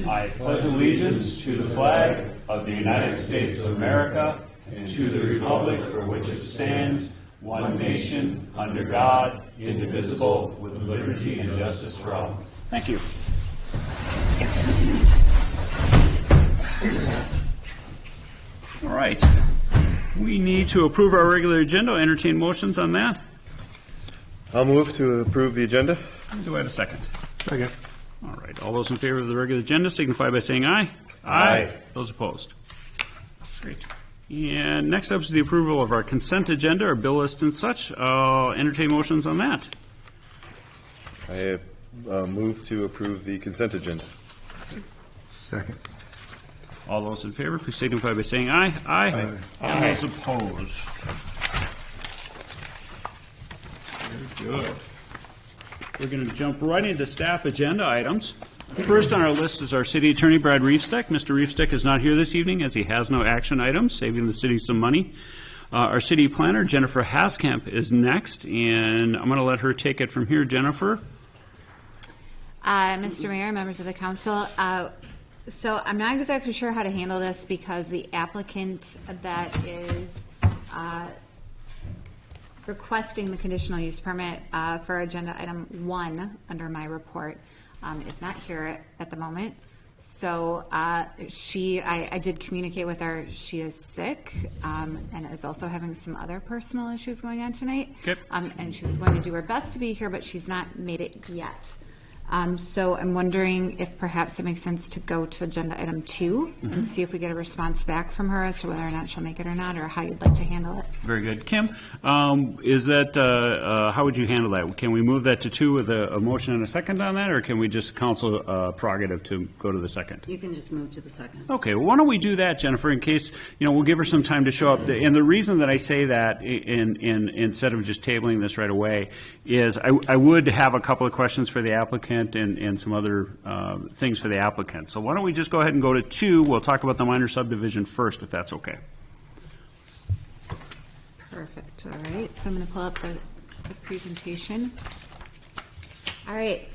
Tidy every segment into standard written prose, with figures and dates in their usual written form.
I pledge allegiance to the flag of the United States of America and to the republic for which it stands, one nation, under God, indivisible, with liberty and justice for all. Thank you. All right. We need to approve our regular agenda. I'll entertain motions on that. I'll move to approve the agenda. Do I have a second? Second. All right. All those in favor of the regular agenda signify by saying aye. Aye. Those opposed? Great. And next up is the approval of our consent agenda, our bill list and such. Entertain motions on that. I move to approve the consent agenda. Second. All those in favor, please signify by saying aye. Aye. Aye. And those opposed? Very good. We're going to jump right into staff agenda items. First on our list is our City Attorney, Brad Reefstick. Mr. Reefstick is not here this evening as he has no action items, saving the city some money. Our City Planner, Jennifer Haskamp, is next, and I'm going to let her take it from here. Jennifer? Mr. Mayor, members of the council, so I'm not exactly sure how to handle this because the applicant that is requesting the conditional use permit for agenda item 1 under my report is not here at the moment. So I did communicate with her. She is sick and is also having some other personal issues going on tonight. Okay. And she was going to do her best to be here, but she's not made it yet. So I'm wondering if perhaps it makes sense to go to agenda item 2 and see if we get a response back from her as to whether or not she'll make it or not, or how you'd like to handle it. Very good. Kim, is that, how would you handle that? Can we move that to 2 with a motion and a second on that, or can we just council prerogative to go to the second? You can just move to the second. Okay, well, why don't we do that, Jennifer, in case, we'll give her some time to show up. And the reason that I say that instead of just tabling this right away is I would have a couple of questions for the applicant and some other things for the applicant. So why don't we just go ahead and go to 2. We'll talk about the minor subdivision first, if that's okay. Perfect. All right. So I'm going to pull up the presentation. All right.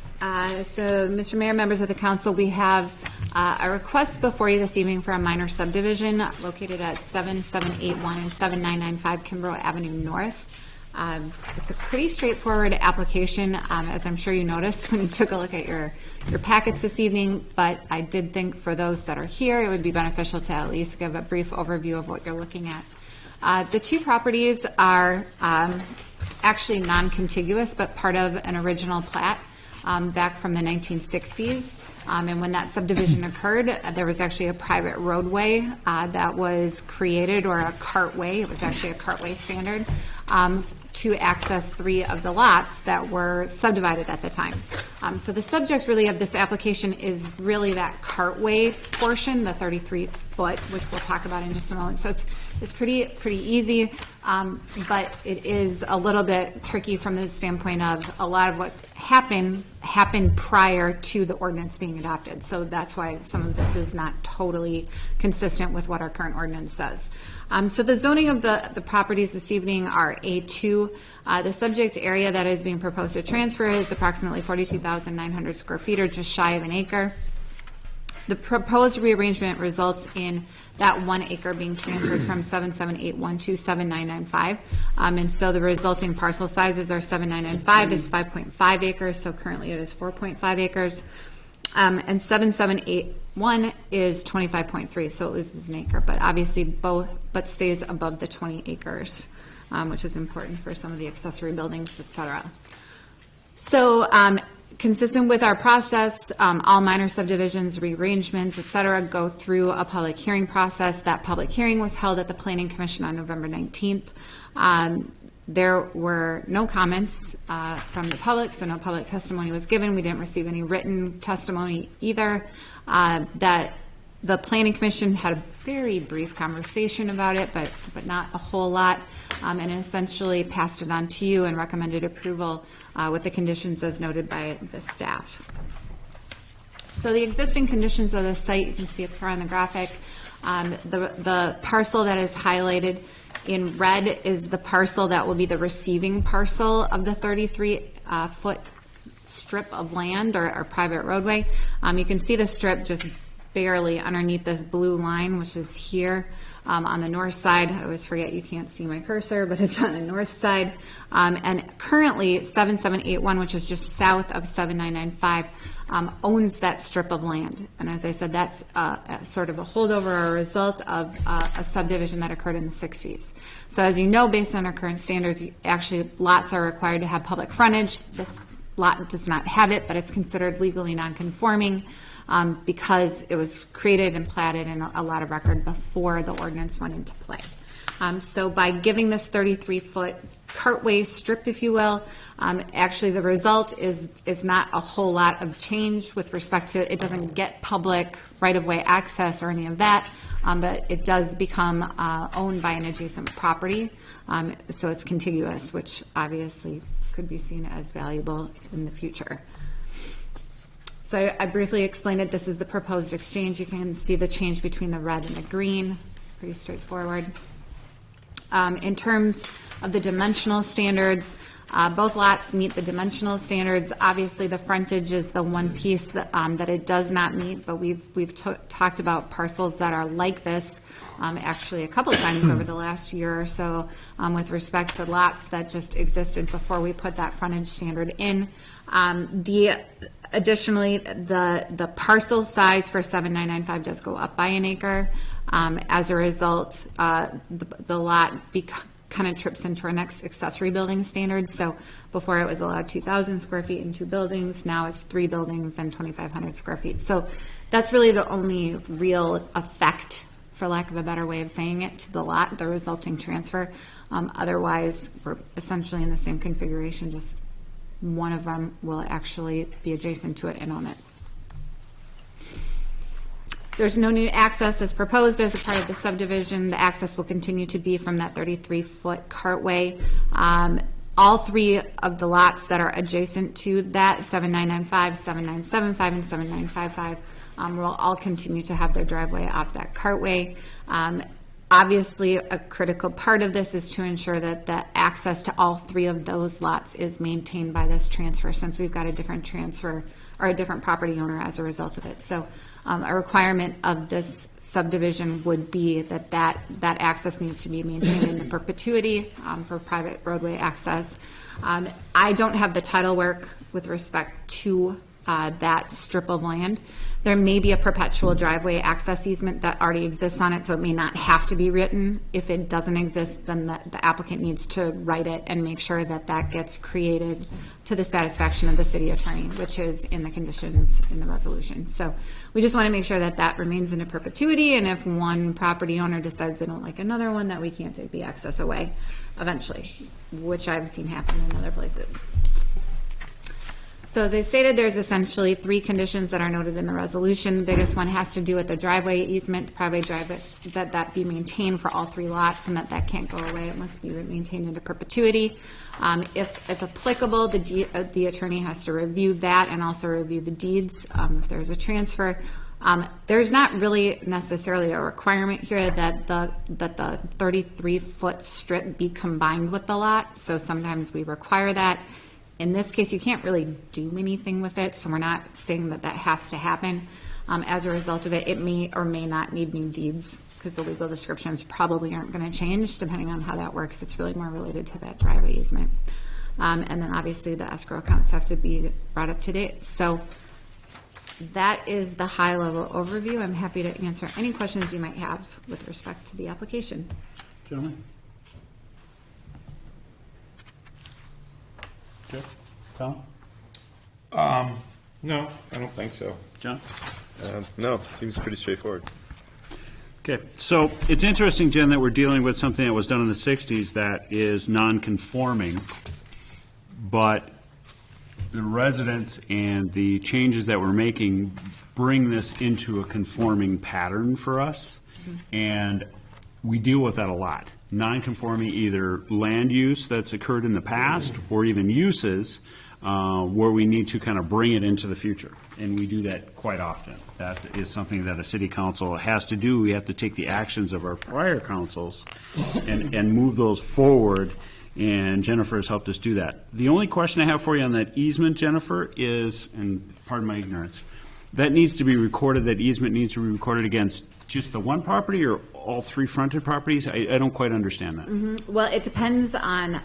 So, Mr. Mayor, members of the council, we have a request before you this evening for a minor subdivision located at 7781 and 7995 Kimbrough Avenue North. It's a pretty straightforward application, as I'm sure you noticed when you took a look at your packets this evening, but I did think for those that are here, it would be beneficial to at least give a brief overview of what you're looking at. The 2 properties are actually non-contiguous, but part of an original plat back from the 1960s. And when that subdivision occurred, there was actually a private roadway that was created, or a cartway. It was actually a cartway standard to access 3 of the lots that were subdivided at the time. So the subject really of this application is really that cartway portion, the 33-foot, which we'll talk about in just a moment. So it's pretty easy, but it is a little bit tricky from the standpoint of a lot of what happened prior to the ordinance being adopted. So that's why some of this is not totally consistent with what our current ordinance says. So the zoning of the properties this evening are A2. The subject area that is being proposed to transfer is approximately 42,900 square feet, or just shy of an acre. The proposed rearrangement results in that 1 acre being transferred from 7781 to 7995. And so the resulting parcel sizes are 7995 is 5.5 acres, so currently it is 4.5 acres. And 7781 is 25.3, so it loses an acre, but obviously but stays above the 20 acres, which is important for some of the accessory buildings, et cetera. So consistent with our process, all minor subdivisions, rearrangements, et cetera, go through a public hearing process. That public hearing was held at the Planning Commission on November 19th. There were no comments from the public, so no public testimony was given. We didn't receive any written testimony either. That the Planning Commission had a very brief conversation about it, but not a whole lot, and essentially passed it on to you and recommended approval with the conditions as noted by the staff. So the existing conditions of the site, you can see up here on the graphic. The parcel that is highlighted in red is the parcel that will be the receiving parcel of the 33-foot strip of land or private roadway. You can see the strip just barely underneath this blue line, which is here on the north side. I always forget you can't see my cursor, but it's on the north side. And currently 7781, which is just south of 7995, owns that strip of land. And as I said, that's sort of a holdover or a result of a subdivision that occurred in the 60s. So as you know, based on our current standards, actually lots are required to have public frontage. This lot does not have it, but it's considered legally non-conforming because it was created and platted in a lot of record before the ordinance went into play. So by giving this 33-foot cartway strip, if you will, actually the result is not a whole lot of change with respect to, it doesn't get public right-of-way access or any of that, but it does become owned by an adjacent property. So it's contiguous, which obviously could be seen as valuable in the future. So I briefly explained it. This is the proposed exchange. You can see the change between the red and the green. Pretty straightforward. In terms of the dimensional standards, both lots meet the dimensional standards. Obviously, the frontage is the one piece that it does not meet, but we've talked about parcels that are like this actually a couple of times over the last year or so with respect to lots that just existed before we put that frontage standard in. Additionally, the parcel size for 7995 does go up by an acre. As a result, the lot kind of trips into our next accessory building standards. So before it was allowed 2,000 square feet in 2 buildings. Now it's 3 buildings and 2,500 square feet. So that's really the only real effect, for lack of a better way of saying it, to the lot, the resulting transfer. Otherwise, we're essentially in the same configuration, just one of them will actually be adjacent to it and own it. There's no new access as proposed as a part of the subdivision. The access will continue to be from that 33-foot cartway. All 3 of the lots that are adjacent to that, 7995, 7975, and 7955, will all continue to have their driveway off that cartway. Obviously, a critical part of this is to ensure that the access to all 3 of those lots is maintained by this transfer, since we've got a different transfer or a different property owner as a result of it. So a requirement of this subdivision would be that access needs to be maintained in perpetuity for private roadway access. I don't have the title work with respect to that strip of land. There may be a perpetual driveway access easement that already exists on it, so it may not have to be written. If it doesn't exist, then the applicant needs to write it and make sure that that gets created to the satisfaction of the city attorney, which is in the conditions in the resolution. So we just want to make sure that that remains in a perpetuity, and if one property owner decides they don't like another one, that we can't take the access away eventually, which I've seen happen in other places. So as I stated, there's essentially 3 conditions that are noted in the resolution. The biggest one has to do with the driveway easement, private driveway, that be maintained for all 3 lots, and that can't go away. It must be maintained into perpetuity. If applicable, the attorney has to review that and also review the deeds if there's a transfer. There's not really necessarily a requirement here that the 33-foot strip be combined with the lot. So sometimes we require that. In this case, you can't really do anything with it, so we're not saying that that has to happen. As a result of it, it may or may not need new deeds, because the legal descriptions probably aren't going to change depending on how that works. It's really more related to that driveway easement. And then obviously the escrow accounts have to be brought up to date. So that is the high-level overview. I'm happy to answer any questions you might have with respect to the application. Gentlemen? Jeff? Tom? No, I don't think so. John? No, seems pretty straightforward. Okay, so it's interesting, Jen, that we're dealing with something that was done in the 60s that is non-conforming, but the residents and the changes that we're making bring this into a conforming pattern for us, and we deal with that a lot. Non-conforming either land use that's occurred in the past or even uses where we need to kind of bring it into the future. And we do that quite often. That is something that a city council has to do. We have to take the actions of our prior councils and move those forward and Jennifer has helped us do that. The only question I have for you on that easement, Jennifer, is, and pardon my ignorance, that needs to be recorded, that easement needs to be recorded against just the one property or all three fronted properties? I don't quite understand that. Well, it depends on,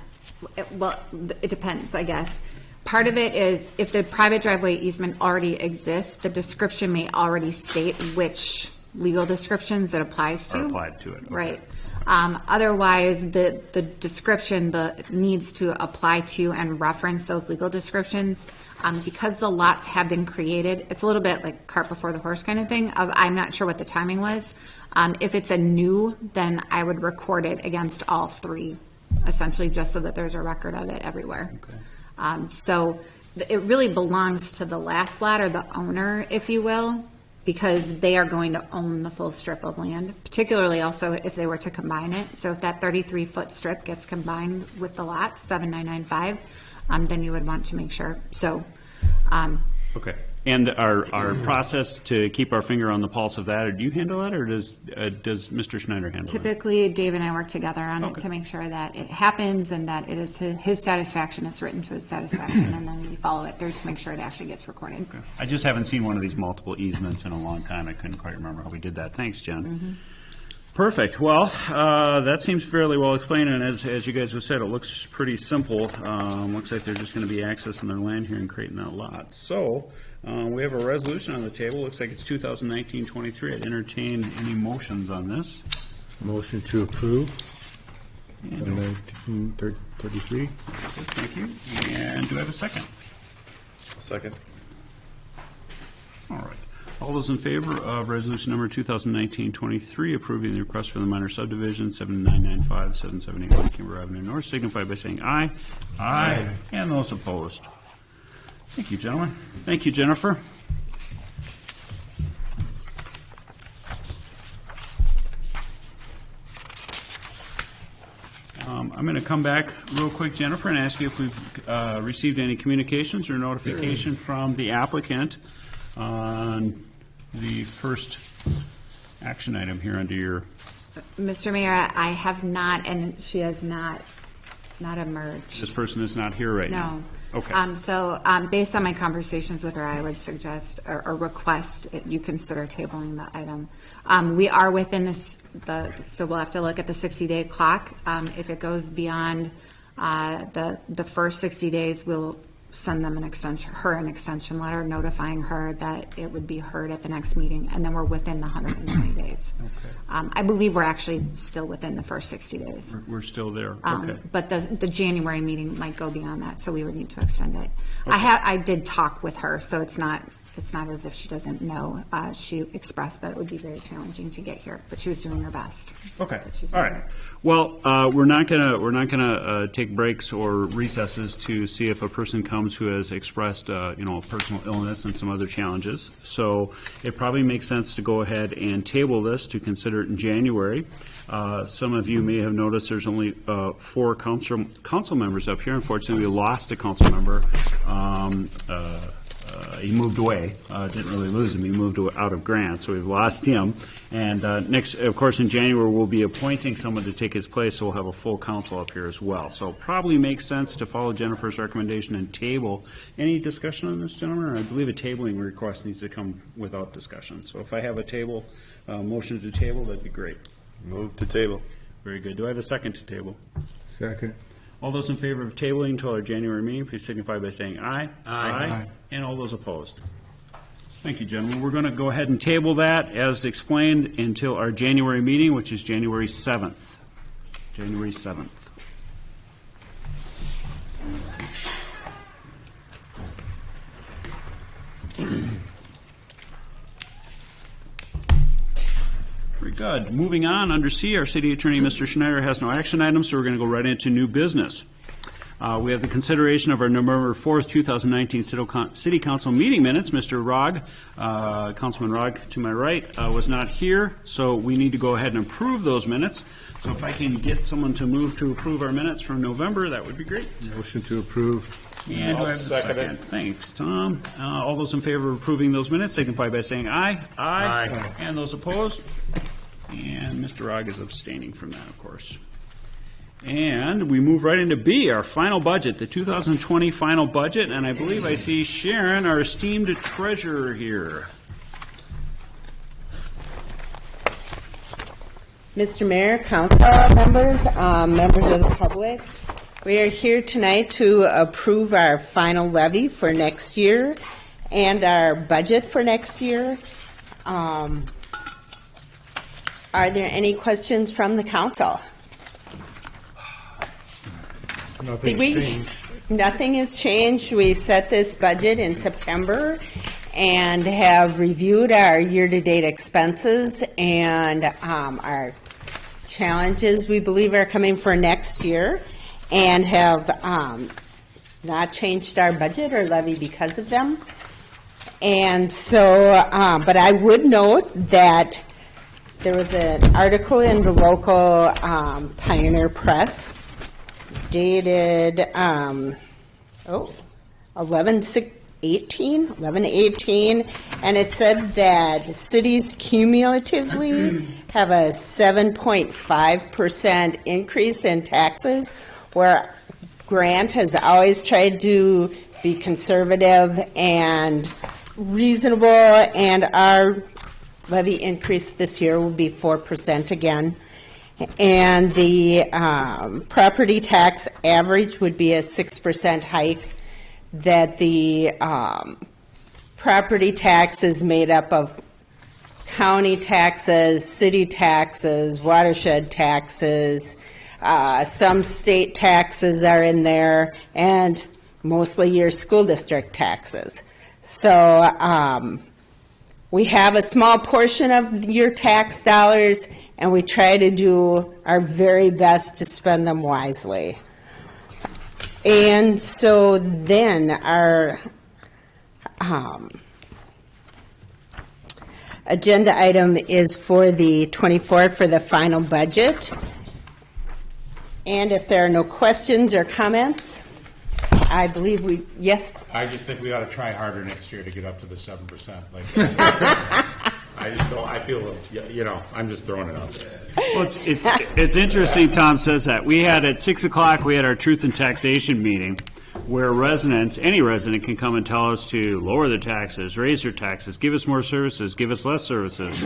it depends, I guess. Part of it is if the private driveway easement already exists, the description may already state which legal descriptions it applies to. Or applied to it. Okay. Right. Otherwise, the description needs to apply to and reference those legal descriptions. Because the lots have been created, it's a little bit like cart before the horse kind of thing. I'm not sure what the timing was. If it's a new, then I would record it against all three, essentially, just so that there's a record of it everywhere. Okay. So it really belongs to the last lot, or the owner, if you will, because they are going to own the full strip of land, particularly also if they were to combine it. So if that 33-foot strip gets combined with the lot, 7995, then you would want to make sure. So, Okay. And our process to keep our finger on the pulse of that, or do you handle that, or does Mr. Schneider handle that? typically, Dave and I work together on it Okay. to make sure that it happens and that it is to his satisfaction, it's written to his satisfaction, and then we follow it through to make sure it actually gets recorded. I just haven't seen one of these multiple easements in a long time. I couldn't quite remember how we did that. Thanks, Jen. Perfect. Well, that seems fairly well explained, and as you guys have said, it looks pretty simple. Looks like they're just going to be accessing their land here and creating that lot. So we have a resolution on the table. Looks like it's 2019-23. I'd entertain any motions on this. Motion to approve. And, 1933. thank you. And do I have a second? Second. All right. All those in favor of resolution number 2019-23, approving the request for the minor subdivision, 7995, 7781 Kimber Avenue North, signify by saying aye. Aye. And those opposed. Thank you, gentlemen. Thank you, Jennifer. I'm going to come back real quick, Jennifer, and ask you if we've received any communications or notification from the applicant on the first action item here under your, Mr. Mayor, I have not, and she has not emerged. this person is not here right now. No. Okay. So based on my conversations with her, I would suggest or request you consider tabling the item. We are within this, so we'll have to look at the 60-day clock. If it goes beyond the first 60 days, we'll send them an extension letter notifying her that it would be heard at the next meeting, and then we're within the 120 days. Okay. I believe we're actually still within the first 60 days. We're still there. Okay. But the January meeting might go beyond that, so we would need to extend it. I did talk with her, so it's not as if she doesn't know. She expressed that it would be very challenging to get here, but she was doing her best. Okay, But she's all not right. here. Well, we're not gonna take breaks or recesses to see if a person comes who has expressed, a personal illness and some other challenges. So it probably makes sense to go ahead and table this to consider it in January. Some of you may have noticed there's only 4 council members up here. Unfortunately, we lost a council member. He moved away, didn't really lose him, he moved out of Grant, so we've lost him. And next, of course, in January, we'll be appointing someone to take his place, so we'll have a full council up here as well. So probably makes sense to follow Jennifer's recommendation and table. Any discussion on this, gentlemen? I believe a tabling request needs to come without discussion. So if I have a motion to table, that'd be great. Move to table. Very good. Do I have a second to table? Second. All those in favor of tabling until our January meeting, please signify by saying aye. Aye. And all those opposed. Thank you, gentlemen. We're going to go ahead and table that, as explained, until our January meeting, which is January 7th. January 7th. Very good. Moving on, under C, our city attorney, Mr. Schneider, has no action items, so we're going to go right into new business. We have the consideration of our November 4th, 2019 City Council meeting minutes. Mr. Rogg, Councilman Rogg to my right, was not here, so we need to go ahead and approve those minutes. So if I can get someone to move to approve our minutes from November, that would be great. Motion to approve. And do I have a second? Thanks, Tom. All those in favor of approving those minutes, signify by saying aye. Aye. And those opposed? And Mr. Rogg is abstaining from that, of course. And we move right into B, our final budget, the 2020 final budget, and I believe I see Sharon, our esteemed treasurer here. Mr. Mayor, council members, members of the public, we are here tonight to approve our final levy for next year and our budget for next year. Are there any questions from the council? Nothing's changed. Nothing has changed. We set this budget in September and have reviewed our year-to-date expenses and our challenges we believe are coming for next year, and have not changed our budget or levy because of them. And so, but I would note that there was an article in the local Pioneer Press dated 11/18, and it said that cities cumulatively have a 7.5% increase in taxes, where Grant has always tried to be conservative and reasonable, and our levy increase this year will be 4% again. And the property tax average would be a 6% hike, that the property tax is made up of county taxes, city taxes, watershed taxes, some state taxes are in there, and mostly your school district taxes. So we have a small portion of your tax dollars, and we try to do our very best to spend them wisely. And so then our agenda item is for the 24th for the final budget. And if there are no questions or comments, I believe yes. I just think we ought to try harder next year to get up to the 7%. I just don't, I feel, I'm just throwing it out there. Well, it's interesting Tom says that. We had at 6 o'clock, we had our truth and taxation meeting, where residents, any resident can come and tell us to lower their taxes, raise their taxes, give us more services, give us less services.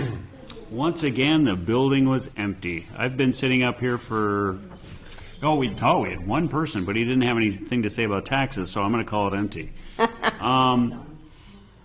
Once again, the building was empty. I've been sitting up here for, we had one person, but he didn't have anything to say about taxes, so I'm going to call it empty.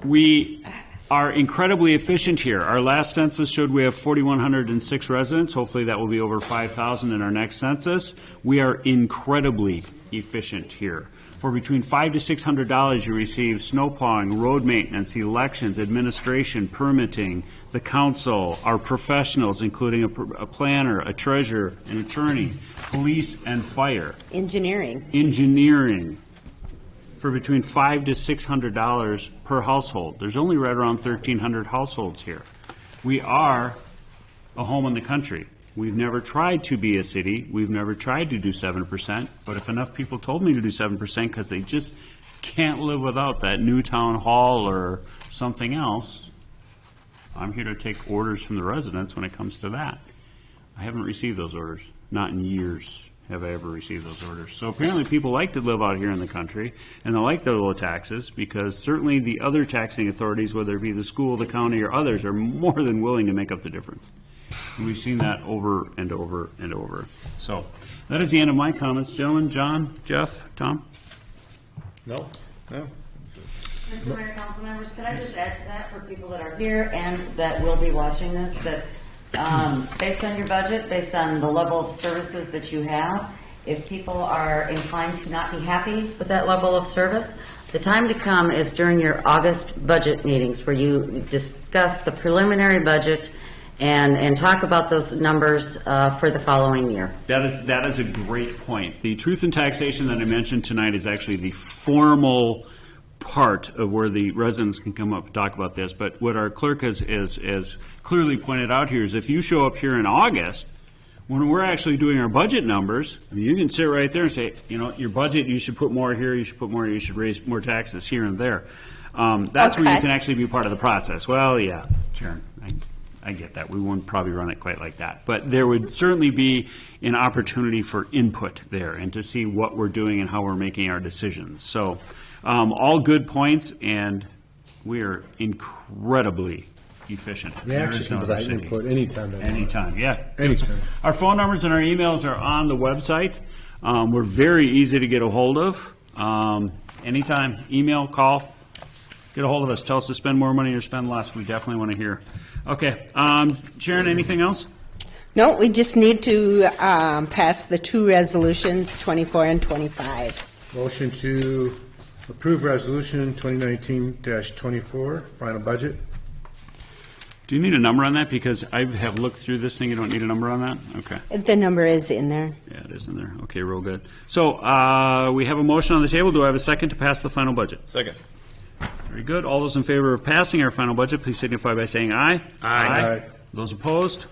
We are incredibly efficient here. Our last census showed we have 4,106 residents. Hopefully that will be over 5,000 in our next census. We are incredibly efficient here. For between $500 to $600, you receive snow plowing, road maintenance, elections, administration, permitting, the council, our professionals, including a planner, a treasurer, an attorney, police and fire. Engineering. For between $500 to $600 per household. There's only right around 1,300 households here. We are a home in the country. We've never tried to be a city. We've never tried to do 7%. But if enough people told me to do 7% because they just can't live without that new town hall or something else, I'm here to take orders from the residents when it comes to that. I haven't received those orders. Not in years have I ever received those orders. So apparently people like to live out here in the country, and they like their low taxes, because certainly the other taxing authorities, whether it be the school, the county, or others, are more than willing to make up the difference. And we've seen that over and over and over. So that is the end of my comments. Gentlemen, John, Jeff, Tom? No? No. Mr. Mayor, council members, could I just add to that for people that are here and that will be watching this, that based on your budget, based on the level of services that you have, if people are inclined to not be happy with that level of service, the time to come is during your August budget meetings, where you discuss the preliminary budget and talk about those numbers for the following year. That is a great point. The truth and taxation that I mentioned tonight is actually the formal part of where the residents can come up and talk about this. But what our clerk has clearly pointed out here is if you show up here in August, when we're actually doing our budget numbers, I mean, you can sit right there and say, your budget, you should put more here, you should put more, you should raise more taxes here and there. That's where you can actually be part of the process. Well, yeah, Sharon, I get that. We wouldn't probably run it quite like that. But there would certainly be an opportunity for input there and to see what we're doing and how we're making our decisions. So all good points, and we are incredibly efficient. They There actually is can no other provide city. input anytime they want. Anytime, yeah. Anytime. Our phone numbers and our emails are on the website. We're very easy to get a hold of. Anytime, email, call, get a hold of us. Tell us to spend more money or spend less. We definitely want to hear. Okay, Sharon, anything else? No, we just need to pass the two resolutions, 24 and 25. Motion to approve resolution 2019-24, final budget. Do you need a number on that? Because I have looked through this thing. You don't need a number on that? Okay. The number is in there. Yeah, it is in there. Okay, real good. So we have a motion on the table. Do I have a second to pass the final budget? Second. Very good. All those in favor of passing our final budget, please signify by saying aye. Aye. Those opposed?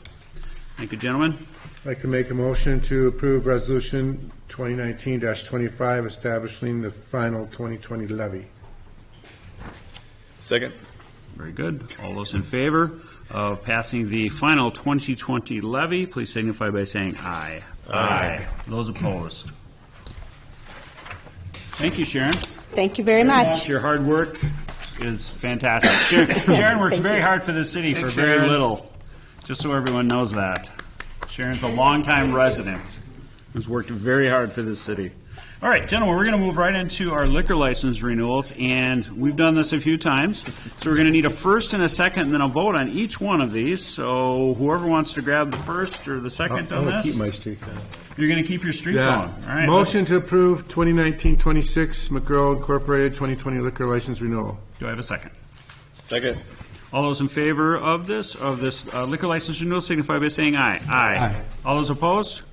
Thank you, gentlemen. I'd like to make a motion to approve resolution 2019-25, establishing the final 2020 levy. Second. Very good. All those in favor of passing the final 2020 levy, please signify by saying aye. Aye. Those opposed? Thank you, Sharon. Thank you very much. Your hard work is fantastic. Sharon works very hard for the city for very Sharon. little, just so everyone knows that. Sharon's a longtime resident who's worked very hard for this city. All right, gentlemen, we're going to move right into our liquor license renewals, and we've done this a few times. So we're going to need a first and a second, and then a vote on each one of these. So whoever wants to grab the first or the second I'm on going to this, keep my streak on. you're going to keep your streak going. All right. Motion to approve 2019-26 McGraw Incorporated 2020 liquor license renewal. Do I have a second? Second. All those in favor of this liquor license renewal signify by saying aye. Aye. All those opposed?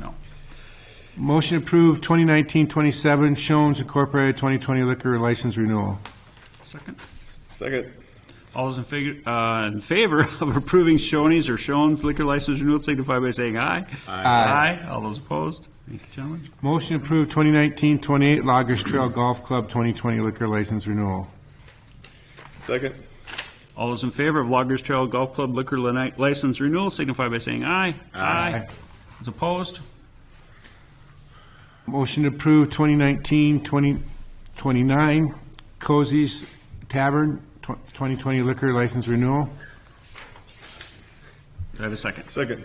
No. Motion to approve 2019-27 Shones Incorporated 2020 liquor license renewal. Second. Second. All those in favor of approving Shoney's or Shones liquor license renewal signify by saying aye. Aye. All those opposed? Thank you, gentlemen. Motion to approve 2019-28 Loggers Trail Golf Club 2020 liquor license renewal. Second. All those in favor of Loggers Trail Golf Club liquor license renewal signify by saying aye. Aye. Those opposed? Motion to approve 2019-29 Cozy's Tavern 2020 liquor license renewal. Do I have a second? Second.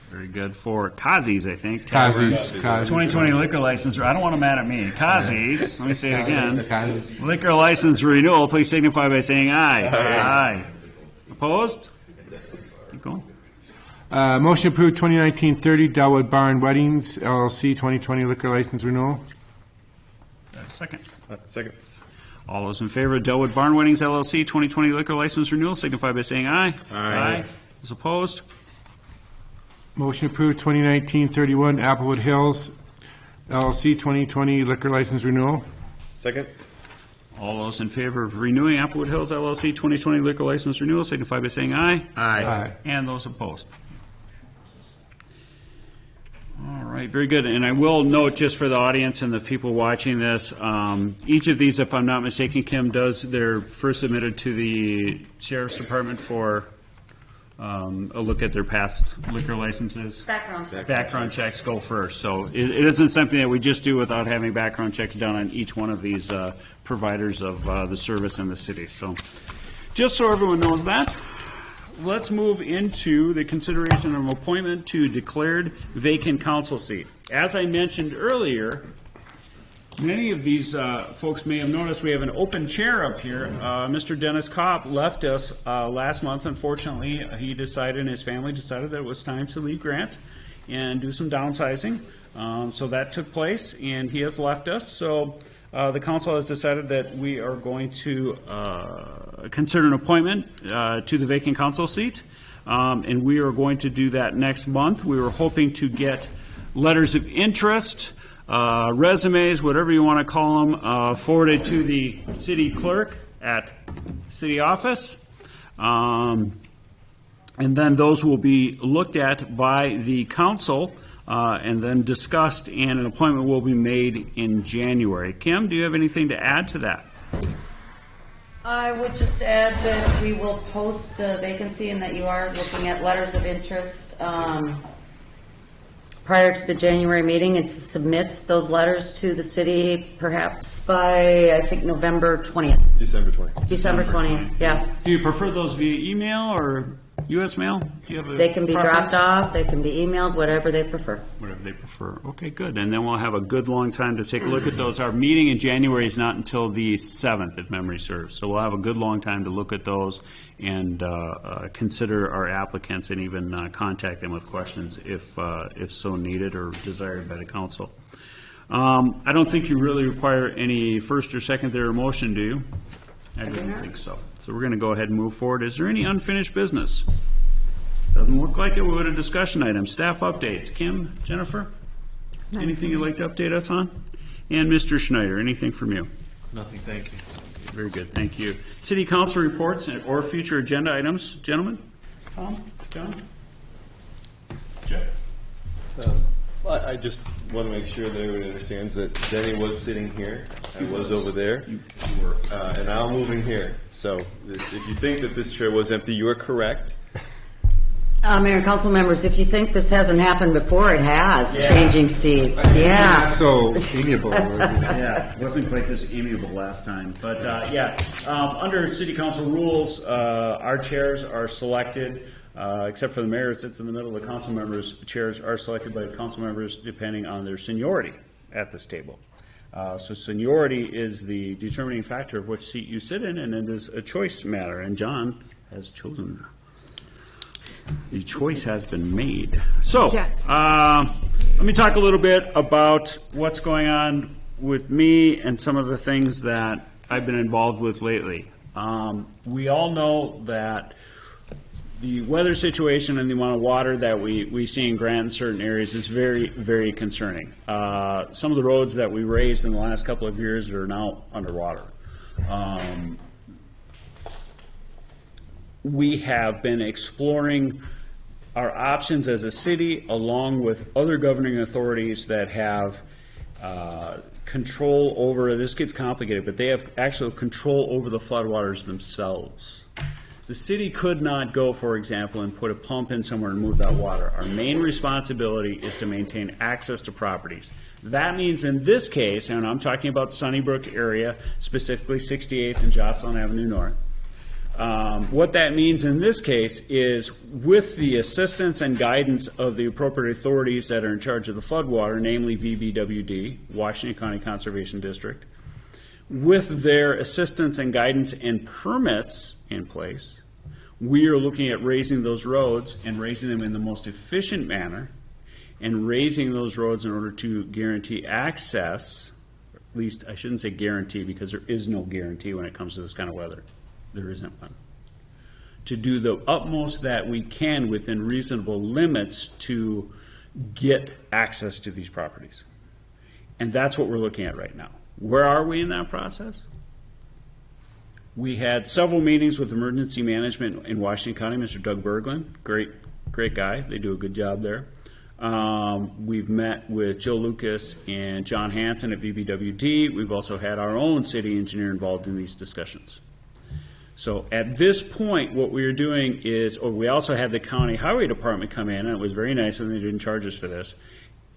Very good. For Kazi's, I think. Kazi's. 2020 liquor license, I don't want them mad at me. Kazi's, let me say it again. Kazi's. Liquor license renewal, please signify by saying aye. Aye. Opposed? Keep going. Motion to approve 2019-30 Delwood Barn Weddings LLC 2020 liquor license renewal. Do I have a second? Second. All those in favor of Delwood Barn Weddings LLC 2020 liquor license renewal signify by saying aye. Aye. Those opposed? Motion to approve 2019-31 Applewood Hills LLC 2020 liquor license renewal. Second. All those in favor of renewing Applewood Hills LLC 2020 liquor license renewal signify by saying aye. Aye. And those opposed? All right, very good. And I will note, just for the audience and the people watching this, each of these, if I'm not mistaken, Kim, they're first submitted to the Sheriff's Department for a look at their past liquor licenses. Background checks go first. So it isn't something that we just do without having background checks done on each one of these providers of the service in the city. So just so everyone knows that. Let's move into the consideration of appointment to declared vacant council seat. As I mentioned earlier, many of these folks may have noticed we have an open chair up here. Mr. Dennis Kopp left us last month. Unfortunately, he decided, and his family decided, that it was time to leave Grant and do some downsizing. So that took place, and he has left us. So the council has decided that we are going to consider an appointment to the vacant council seat, and we are going to do that next month. We were hoping to get letters of interest, resumes, whatever you want to call them, forwarded to the city clerk at city office. And then those will be looked at by the council and then discussed, and an appointment will be made in January. Kim, do you have anything to add to that? I would just add that we will post the vacancy and that you are looking at letters of interest prior to the January meeting, and to submit those letters to the city perhaps by, I think, November 20th. December 20th. December 20th, yeah. Do you prefer those via email or U.S. mail? Do you have a They can be preference? dropped off, they can be emailed, whatever they prefer. Whatever they prefer. Okay, good. And then we'll have a good long time to take a look at those. Our meeting in January is not until the 7th, if memory serves. So we'll have a good long time to look at those and consider our applicants and even contact them with questions if so needed or desired by the council. I don't think you really require any first or secondary motion, do you? I didn't think so. So we're going to go ahead and move forward. Is there any unfinished business? Doesn't look like it. We'll go to discussion items. Staff updates. Kim, Jennifer? Anything you'd like to update us on? And Mr. Schneider, anything from you? Nothing, thank you. Very good, thank you. City council reports or future agenda items. Gentlemen? Tom? John? Jeff? I just want to make sure that everyone understands that Denny was sitting here. I was over there. And I'm moving here. So if you think that this chair was empty, you are correct. Mayor and council members, if you think this hasn't happened before, it has, changing seats, yeah. So amiable. Yeah, it wasn't quite this amiable last time, but under city council rules, our chairs are selected, except for the mayor who sits in the middle. The council members' chairs are selected by the council members depending on their seniority at this table. So seniority is the determining factor of which seat you sit in, and it is a choice matter, and John has chosen. The choice has been made. So, let me talk a little bit about what's going on with me and some of the things that I've been involved with lately. We all know that the weather situation and the amount of water that we see in Grant in certain areas is very, very concerning. Some of the roads that we raised in the last couple of years are now underwater. We have been exploring our options as a city along with other governing authorities that have control over, this gets complicated, but they have actual control over the floodwaters themselves. The city could not go, for example, and put a pump in somewhere and move that water. Our main responsibility is to maintain access to properties. That means in this case, and I'm talking about Sunnybrook area, specifically 68th and Jocelyn Avenue North, what that means in this case is with the assistance and guidance of the appropriate authorities that are in charge of the floodwater, namely VBWD, Washington County Conservation District, with their assistance and guidance and permits in place, we are looking at raising those roads and raising them in the most efficient manner and raising those roads in order to guarantee access, at least I shouldn't say guarantee because there is no guarantee when it comes to this kind of weather. There isn't one. To do the utmost that we can within reasonable limits to get access to these properties. And that's what we're looking at right now. Where are we in that process? We had several meetings with emergency management in Washington County, Mr. Doug Berglund, great guy. They do a good job there. We've met with Joe Lucas and John Hanson at BBWD. We've also had our own city engineer involved in these discussions. So at this point, what we are doing is, we also had the county highway department come in, and it was very nice when they didn't charge us for this.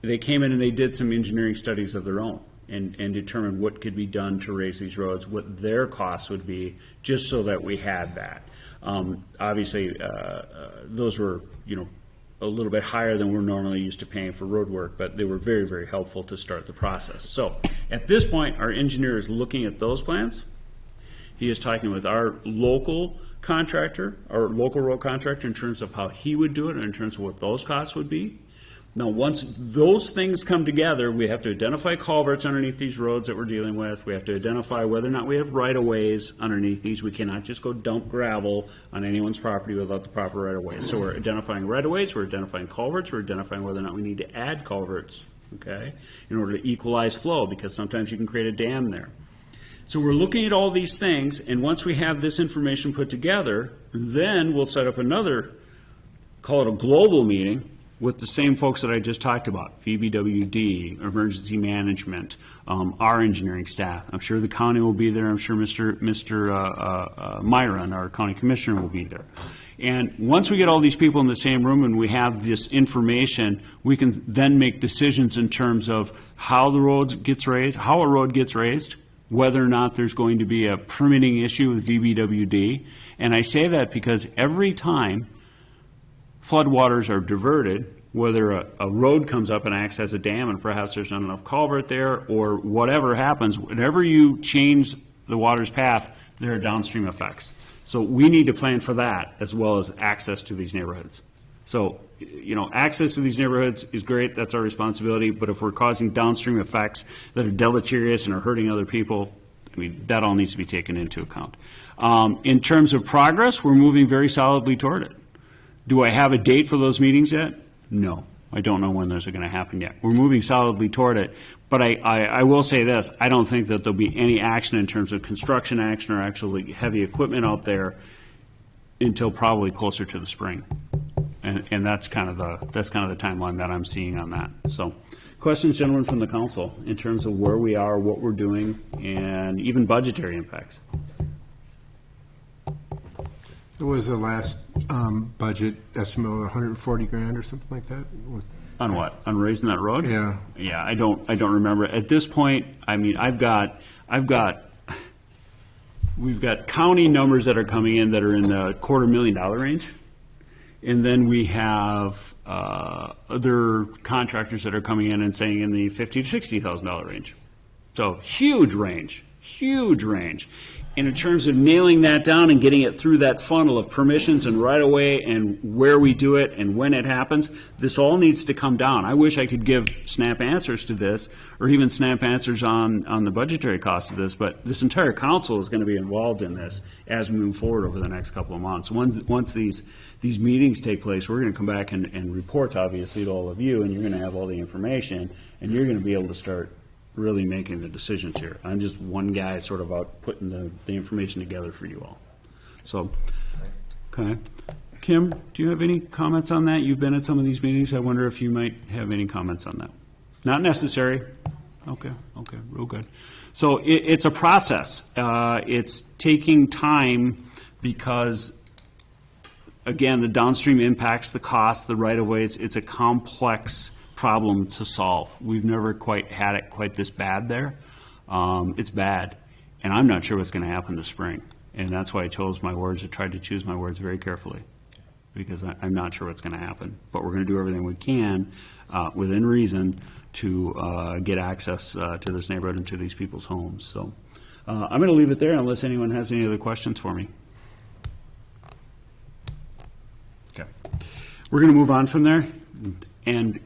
They came in and they did some engineering studies of their own and determined what could be done to raise these roads, what their costs would be, just so that we had that. Obviously, those were, a little bit higher than we're normally used to paying for road work, but they were very, very helpful to start the process. So at this point, our engineer is looking at those plans. He is talking with our local contractor, our local road contractor, in terms of how he would do it and in terms of what those costs would be. Now, once those things come together, we have to identify culverts underneath these roads that we're dealing with. We have to identify whether or not we have right-of-ways underneath these. We cannot just go dump gravel on anyone's property without the proper right-of-ways. So we're identifying right-of-ways, we're identifying culverts, we're identifying whether or not we need to add culverts, okay, in order to equalize flow, because sometimes you can create a dam there. So we're looking at all these things, and once we have this information put together, then we'll set up another, call it a global meeting, with the same folks that I just talked about, VBWD, emergency management, our engineering staff. I'm sure the county will be there. I'm sure Mr. Myron, our county commissioner, will be there. And once we get all these people in the same room and we have this information, we can then make decisions in terms of how the road gets raised, how a road gets raised, whether or not there's going to be a permitting issue with VBWD. And I say that because every time floodwaters are diverted, whether a road comes up and acts as a dam and perhaps there's not enough culvert there, or whatever happens, whenever you change the water's path, there are downstream effects. So we need to plan for that as well as access to these neighborhoods. So, you know, access to these neighborhoods is great, that's our responsibility, but if we're causing downstream effects that are deleterious and are hurting other people, I mean, that all needs to be taken into account. In terms of progress, we're moving very solidly toward it. Do I have a date for those meetings yet? No, I don't know when those are going to happen yet. We're moving solidly toward it, but I will say this, I don't think that there'll be any action in terms of construction action or actually heavy equipment out there until probably closer to the spring. And that's kind of the timeline that I'm seeing on that. So, questions, gentlemen, from the council in terms of where we are, what we're doing, and even budgetary impacts. There was the last budget estimate of 140 grand or something like that? On what? On raising that road? Yeah. Yeah, I don't remember. At this point, I mean, we've got county numbers that are coming in that are in the $250,000 range. And then we have other contractors that are coming in and saying in the $50,000 to $60,000 range. So huge range, huge range. And in terms of nailing that down and getting it through that funnel of permissions and right away and where we do it and when it happens, this all needs to come down. I wish I could give snap answers to this or even snap answers on the budgetary cost of this, but this entire council is going to be involved in this as we move forward over the next couple of months. Once these meetings take place, we're going to come back and report, obviously, to all of you, and you're going to have all the information, and you're going to be able to start really making the decisions here. I'm just one guy sort of out putting the information together for you all. So, okay. Kim, do you have any comments on that? You've been at some of these meetings. I wonder if you might have any comments on that. Not necessary. Okay, real good. So it's a process. It's taking time because, again, the downstream impacts, the cost, the right-of-way, it's a complex problem to solve. We've never quite had it quite this bad there. It's bad, and I'm not sure what's going to happen this spring, and that's why I chose my words. I tried to choose my words very carefully because I'm not sure what's going to happen, but we're going to do everything we can within reason to get access to this neighborhood and to these people's homes. So I'm going to leave it there unless anyone has any other questions for me. Okay, we're going to move on from there, and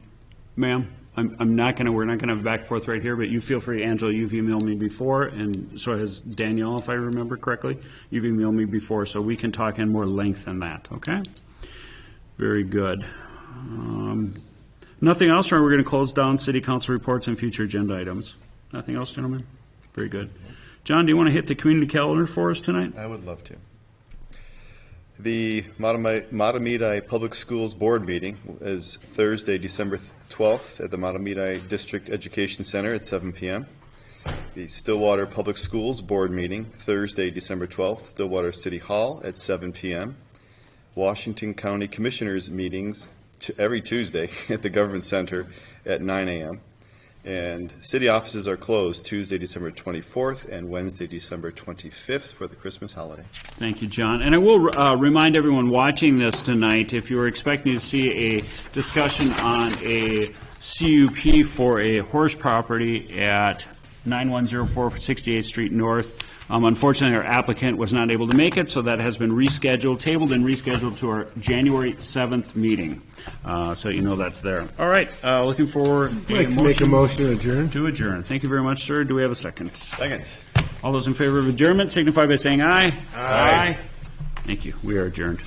ma'am, we're not going to have back and forth right here, but you feel free. Angela, you've emailed me before, and so has Danielle, if I remember correctly. You've emailed me before, so we can talk in more length than that, okay? Very good. Nothing else, or we're going to close down city council reports and future agenda items? Nothing else, gentlemen? Very good. John, do you want to hit the community calendar for us tonight? I would love to. The Matamidi Public Schools Board meeting is Thursday, December 12th at the Matamidi District Education Center at 7 p.m. The Stillwater Public Schools Board meeting, Thursday, December 12th, Stillwater City Hall at 7 p.m. Washington County Commissioners meetings every Tuesday at the Government Center at 9 a.m. And city offices are closed Tuesday, December 24th and Wednesday, December 25th for the Christmas holiday. Thank you, John. And I will remind everyone watching this tonight, if you were expecting to see a discussion on a CUP for a horse property at 9104 68th Street North, unfortunately, our applicant was not able to make it, so that has been tabled and rescheduled to our January 7th meeting. So you know that's there. All right, looking for I'd like to make a motion to adjourn. to adjourn. Thank you very much, sir. Do we have a second? Second. All those in favor of adjournment signify by saying aye. Aye. Thank you. We are adjourned.